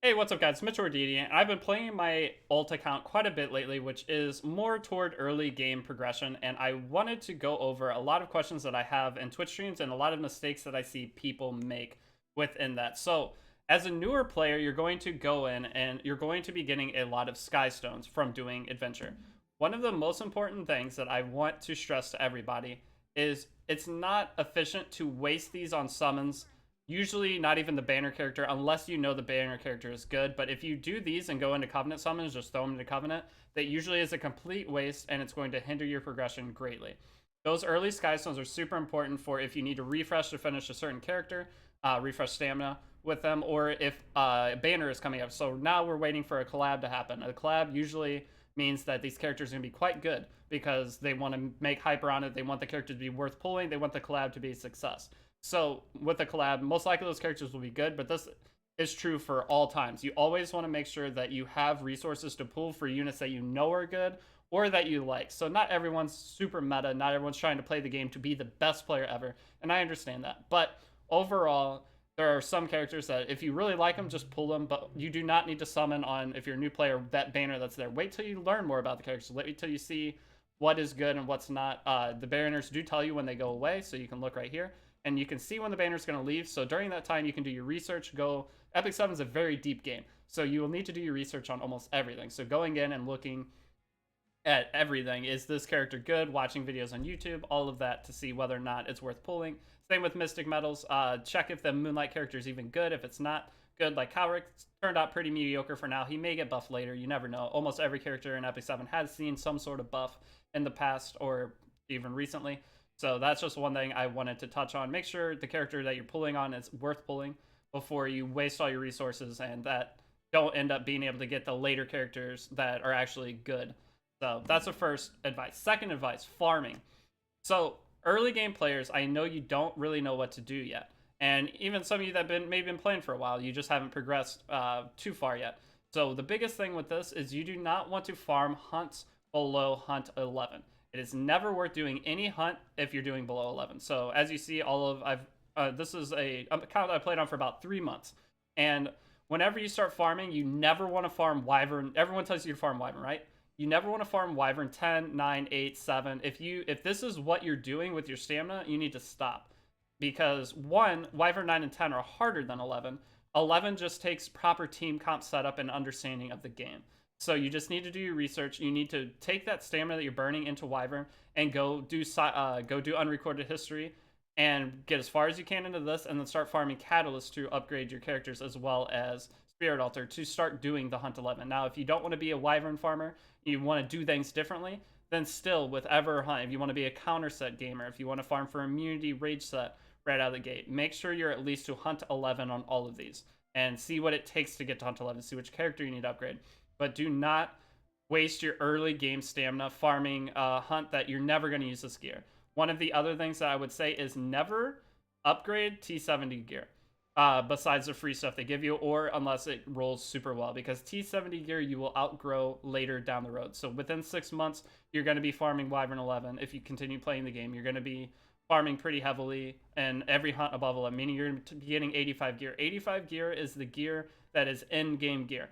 Hey, what's up guys? Mitch or Deity, and I've been playing my alt account quite a bit lately, which is more toward early game progression, and I wanted to go over a lot of questions that I have in Twitch streams and a lot of mistakes that I see people make within that. So, as a newer player, you're going to go in and you're going to be getting a lot of sky stones from doing adventure. One of the most important things that I want to stress to everybody is it's not efficient to waste these on summons, usually not even the banner character, unless you know the banner character is good. But if you do these and go into Covenant summons, just throw them into Covenant, that usually is a complete waste and it's going to hinder your progression greatly. Those early Sky Stones are super important for if you need to refresh to finish a certain character, refresh stamina with them, or if a banner is coming up. So now we're waiting for a collab to happen. A collab usually means that these characters are going to be quite good because they want to make hype around it. They want the character to be worth pulling. They want the collab to be a success. So with the collab, most likely those characters will be good, but this is true for all times. You always want to make sure that you have resources to pull for units that you know are good or that you like. So not everyone's super meta, not everyone's trying to play the game to be the best player ever, and I understand that. But overall, there are some characters that if you really like them, just pull them, but you do not need to summon on, if you're a new player, that banner that's there. Wait till you learn more about the characters. Wait till you see what is good and what's not. The banners do tell you when they go away, so you can look right here and you can see when the banner is going to leave. So during that time, you can do your research. Epic 7 is a very deep game, so you will need to do your research on almost everything. So going in and looking at everything, is this character good? Watching videos on YouTube, all of that to see whether or not it's worth pulling. Same with Mystic Metals. Check if the Moonlight character is even good. If it's not good, like Cowrick turned out pretty mediocre for now. He may get buffed later. You never know. Almost every character in Epic 7 has seen some sort of buff in the past or even recently. So that's just one thing I wanted to touch on. Make sure the character that you're pulling on is worth pulling before you waste all your resources and that don't end up being able to get the later characters that are actually good. So that's the first advice. Second advice, farming. So early game players, I know you don't really know what to do yet. And even some of you that maybe been playing for a while, you just haven't progressed too far yet. So the biggest thing with this is you do not want to farm hunts below hunt 11. It is never worth doing any hunt if you're doing below 11. So as you see, this is a account that I played on for about 3 months. And whenever you start farming, you never want to farm Wyvern. Everyone tells you to farm Wyvern, right? You never want to farm Wyvern 10, 9, 8, 7. If this is what you're doing with your stamina, you need to stop. Because one, Wyvern 9 and 10 are harder than 11. 11 just takes proper team comp setup and understanding of the game. So you just need to do your research. You need to take that stamina that you're burning into Wyvern and go do unrecorded history and get as far as you can into this, and then start farming Catalyst to upgrade your characters as well as Spirit Altar to start doing the Hunt 11. Now, if you don't want to be a Wyvern farmer, you want to do things differently, then still with Ever Hunt, if you want to be a counter set gamer, if you want to farm for immunity rage set right out of the gate, make sure you're at least to Hunt 11 on all of these and see what it takes to get to Hunt 11, see which character you need to upgrade. But do not waste your early game stamina farming a hunt that you're never going to use this gear. One of the other things that I would say is never upgrade T70 gear. Besides the free stuff they give you, or unless it rolls super well, because T70 gear you will outgrow later down the road. So within 6 months, you're going to be farming Wyvern 11. If you continue playing the game, you're going to be farming pretty heavily and every hunt above 11, meaning you're going to be getting 85 gear. 85 gear is the gear that is in-game gear.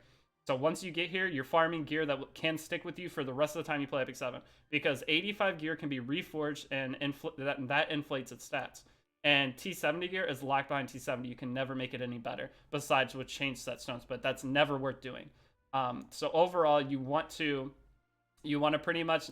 So once you get here, you're farming gear that can stick with you for the rest of the time you play Epic 7, because 85 gear can be reforged and that inflates its stats. And T70 gear is locked behind T70. You can never make it any better, besides with change set stones, but that's never worth doing. So overall, you want to pretty much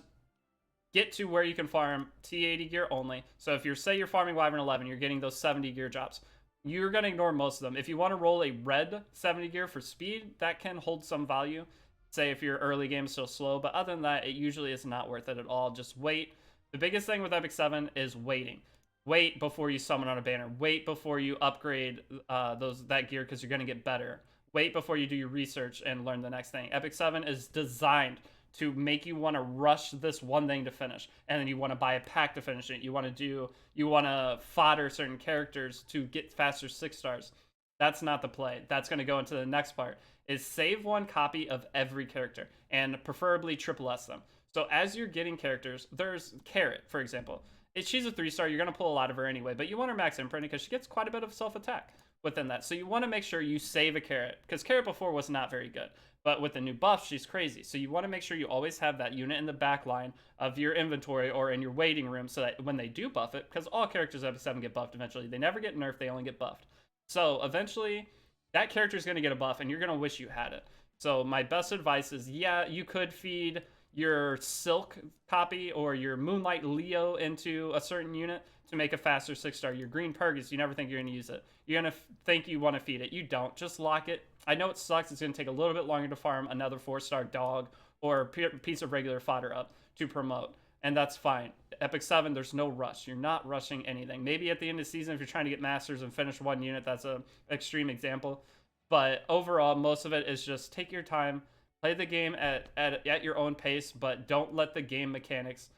get to where you can farm T80 gear only. So if you're farming Wyvern 11, you're getting those 70 gear drops. You're going to ignore most of them. If you want to roll a red 70 gear for speed, that can hold some value. Say if your early game is still slow, but other than that, it usually is not worth it at all. Just wait. The biggest thing with Epic 7 is waiting. Wait before you summon on a banner. Wait before you upgrade that gear, because you're going to get better. Wait before you do your research and learn the next thing. Epic 7 is designed to make you want to rush this one thing to finish, and then you want to buy a pack to finish it. You want to fodder certain characters to get faster 6 stars. That's not the play. That's going to go into the next part, is save one copy of every character and preferably triple S them. So as you're getting characters, there's Carrot, for example. She's a 3-star. You're going to pull a lot of her anyway, but you want her max imprint because she gets quite a bit of self-attack. within that. So you want to make sure you save a carrot, because carrot before was not very good. But with the new buff, she's crazy. So you want to make sure you always have that unit in the back line of your inventory or in your waiting room, so that when they do buff it, because all characters at 7 get buffed eventually. They never get nerfed, they only get buffed. So eventually, that character is going to get a buff, and you're going to wish you had it. So my best advice is, yeah, you could feed your Silk copy or your Moonlight Leo into a certain unit to make a faster 6-star. Your Green Purgus, you never think you're going to use it. You're going to think you want to feed it. You don't. Just lock it. I know it sucks. It's going to take a little bit longer to farm another 4-star dog or piece of regular fodder up to promote, and that's fine. Epic 7, there's no rush. You're not rushing anything. Maybe at the end of the season, if you're trying to get masters and finish one unit, that's an extreme example. But overall, most of it is just take your time, play the game at your own pace, but don't let the game mechanics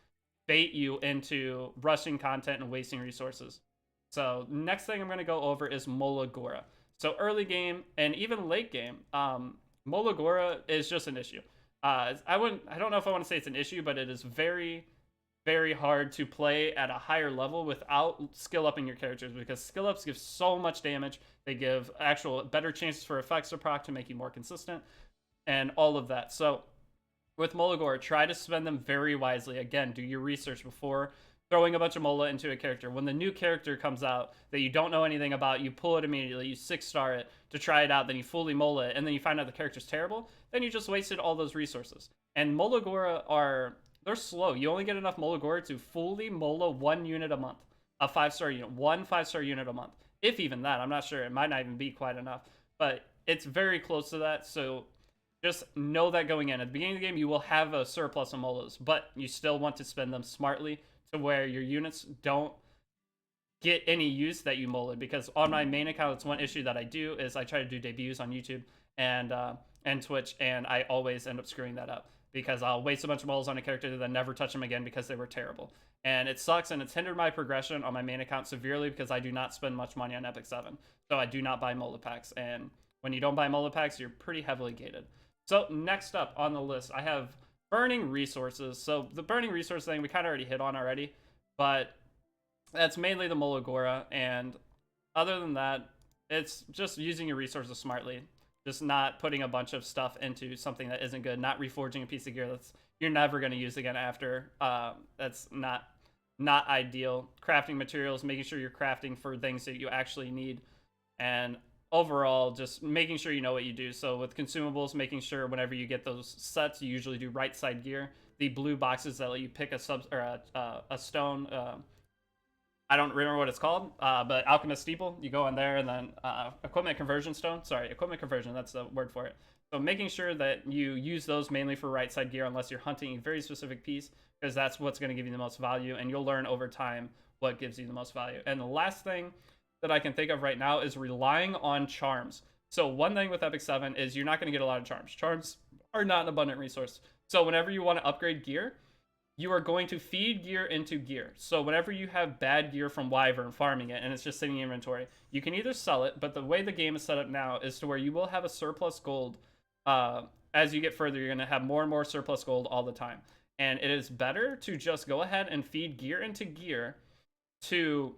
bait you into rushing content and wasting resources. So next thing I'm going to go over is Molagora. So early game and even late game, Molagora is just an issue. I don't know if I want to say it's an issue, but it is very, very hard to play at a higher level without skill upping your characters, because skill ups give so much damage. They give actual better chances for effects to proc to make you more consistent and all of that. So with Molagora, try to spend them very wisely. Again, do your research before throwing a bunch of Mola into a character. When the new character comes out that you don't know anything about, you pull it immediately, you 6-star it to try it out, then you fully Mola it, and then you find out the character's terrible, then you just wasted all those resources. And Molagora they're slow. You only get enough Molagora to fully Mola 1 unit a month. A 5-star unit. 1 5-star unit a month. If even that. I'm not sure. It might not even be quite enough. But it's very close to that, so just know that going in. At the beginning of the game, you will have a surplus of Molas, but you still want to spend them smartly to where your units don't get any use that you Mola. Because on my main account, it's one issue that I do is I try to do debuts on YouTube and Twitch, and I always end up screwing that up, because I'll waste a bunch of moles on a character and then never touch them again because they were terrible. And it sucks, and it's hindered my progression on my main account severely, because I do not spend much money on Epic 7. So I do not buy Mola packs, and when you don't buy Mola packs, you're pretty heavily gated. So next up on the list, I have burning resources. So the burning resource thing we kind of already hit on already, but that's mainly the Molagora, and other than that, it's just using your resources smartly. Just not putting a bunch of stuff into something that isn't good, not reforging a piece of gear that's you're never going to use again after. That's not ideal. Crafting materials, making sure you're crafting for things that you actually need, and overall just making sure you know what you do. So with consumables, making sure whenever you get those sets, you usually do right side gear. The blue boxes that let you pick a stone. I don't remember what it's called, but Alchemist Steeple, you go in there, and then Equipment Conversion Stone. Sorry, Equipment Conversion, that's the word for it. So making sure that you use those mainly for right side gear unless you're hunting a very specific piece, because that's what's going to give you the most value, and you'll learn over time what gives you the most value. And the last thing that I can think of right now is relying on charms. So one thing with Epic 7 is you're not going to get a lot of charms. Charms are not an abundant resource. So whenever you want to upgrade gear, you are going to feed gear into gear. So whenever you have bad gear from Wyvern farming it and it's just sitting in inventory, you can either sell it, but the way the game is set up now is to where you will have a surplus gold. As you get further, you're going to have more and more surplus gold all the time. And it is better to just go ahead and feed gear into gear to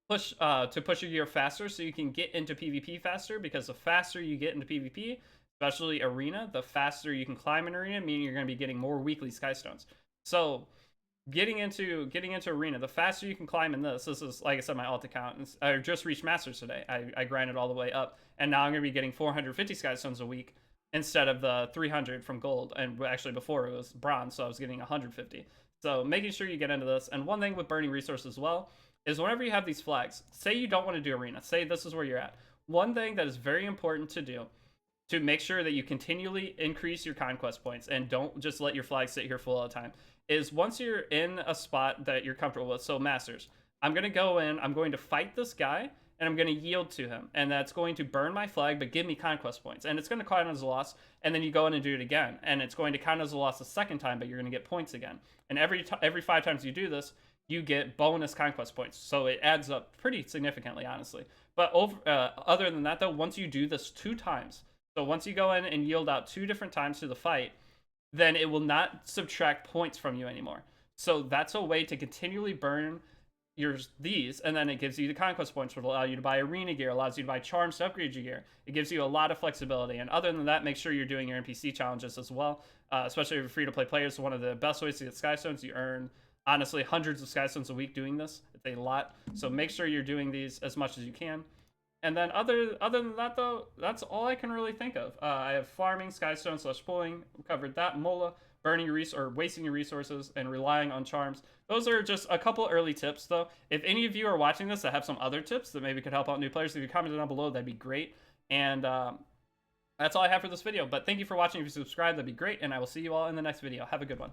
push your gear faster, so you can get into PvP faster, because the faster you get into PvP, especially arena, the faster you can climb an arena, meaning you're going to be getting more weekly skystones. So getting into arena, the faster you can climb in this is, like I said, my alt account. I just reached masters today. I grinded all the way up, and now I'm going to be getting 450 skystones a week instead of the 300 from gold. And actually before it was bronze, so I was getting 150. So making sure you get into this. And one thing with burning resources as well is whenever you have these flags, say you don't want to do arena, say this is where you're at. One thing that is very important to do to make sure that you continually increase your conquest points and don't just let your flag sit here full all the time is, once you're in a spot that you're comfortable with, so masters, I'm going to go in, I'm going to fight this guy, and I'm going to yield to him, and that's going to burn my flag but give me conquest points, and it's going to count as a loss, and then you go in and do it again, and it's going to count as a loss the second time, but you're going to get points again. And every 5 times you do this, you get bonus conquest points, so it adds up pretty significantly, honestly. But other than that, though, once you do this 2 times, so once you go in and yield out 2 different times to the fight, then it will not subtract points from you anymore. So that's a way to continually burn these, and then it gives you the conquest points, which will allow you to buy arena gear, allows you to buy charms to upgrade your gear. It gives you a lot of flexibility. And other than that, make sure you're doing your NPC challenges as well, especially if you're free to play players. One of the best ways to get Skystones, you earn honestly hundreds of Skystones a week doing this. It's a lot, so make sure you're doing these as much as you can. And then other than that, though, that's all I can really think of. I have farming, Skystone / pulling, covered that. Mola, burning your or wasting your resources, and relying on charms. Those are just a couple early tips, though. If any of you are watching this that have some other tips that maybe could help out new players, if you comment down below, that'd be great. And that's all I have for this video. But thank you for watching. If you subscribe, that'd be great. And I will see you all in the next video. Have a good one.